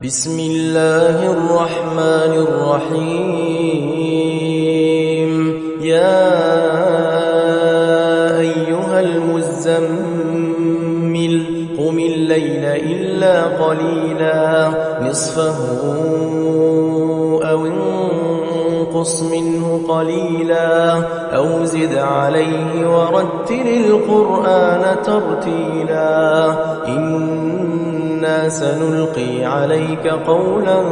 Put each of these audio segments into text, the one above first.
بسم الله الرحمن الرحيم يا أيها المزمل قم الليل إلا قليلا نصفه أو انقص منه قليلا أو زد عليه ورتل القرآن ترتيلا إنا سنلقي عليك قولا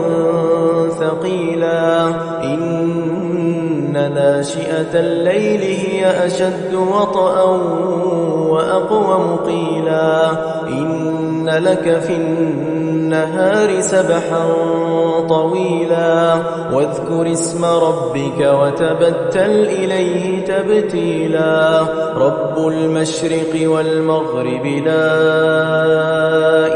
ثقيلا إن ناشئة الليل هي أشد وطئا وأقوم قيلا إن لك في النهار سبحا طويلا واذكر اسم ربك وتبتل إليه تبتيلا رب المشرق والمغرب لا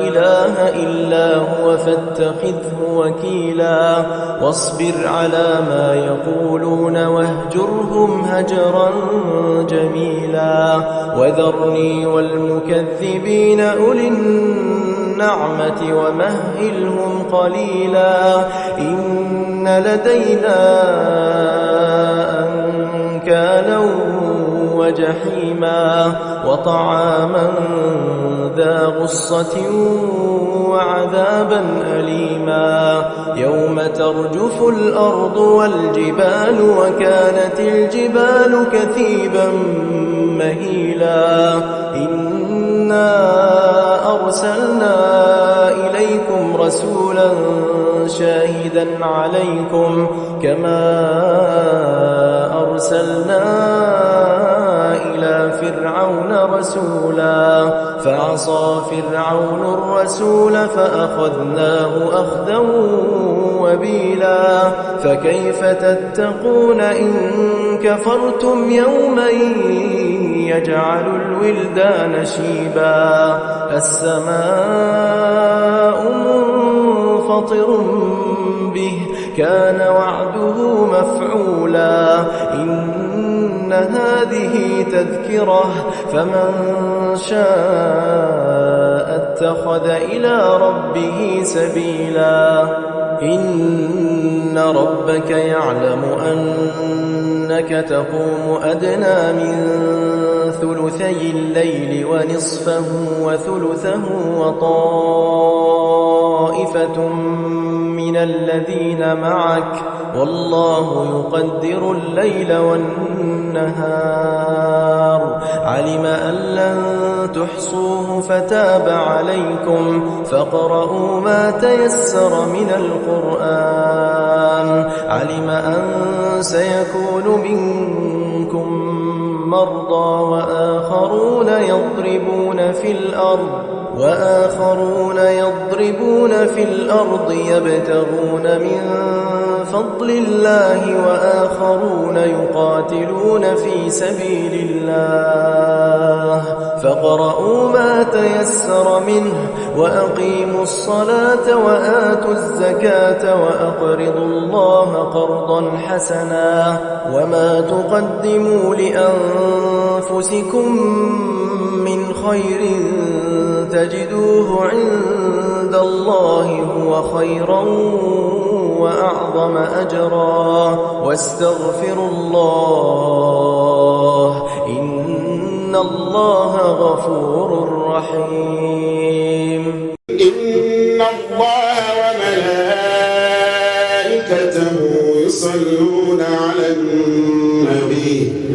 إله إلا هو فاتخذه وكيلا واصبر على ما يقولون واهجرهم هجرا جميلا وذرني والمكذبين أولي النعمة ومهلهم قليلا إن لدينا أنكالا وجحيما وطعاما ذا غصة وعذابا أليما يوم ترجف الأرض والجبال وكانت الجبال كثيبا مهيلا إنا أرسلنا إليكم رسولا شاهدا عليكم كما أرسلنا إلى فرعون رسولا فعصى فرعون الرسول فأخذناه أخذا وبيلا فكيف تتقون إن كفرتم يوما يجعل الولدان شيبا السماء منفطر به كان وعده مفعولا إن هذه تذكرة فمن شاء اتخذ إلى ربه سبيلا إن ربك يعلم أنك تقوم أدنى من ثلثي الليل ونصفه وثلثه وطائفة من الذين معك والله يقدر الليل والنهار علم أن لن تحصوه فتاب عليكم فاقرؤوا ما تيسر من القرآن علم أن سيكون منكم مرضى وآخرون يضربون في الأرض يبتغون من فضل الله وآخرون يقاتلون في سبيل الله فاقرؤوا ما تيسر منه وأقيموا الصلاة وآتوا الزكاة وأقرضوا الله قرضا حسنا وما تقدموا لأنفسكم من خير تجدوه عند الله هو خيرا وأعظم أجرا واستغفروا الله إن الله غفور رحيم إن الله وملائكته يصلون على النبي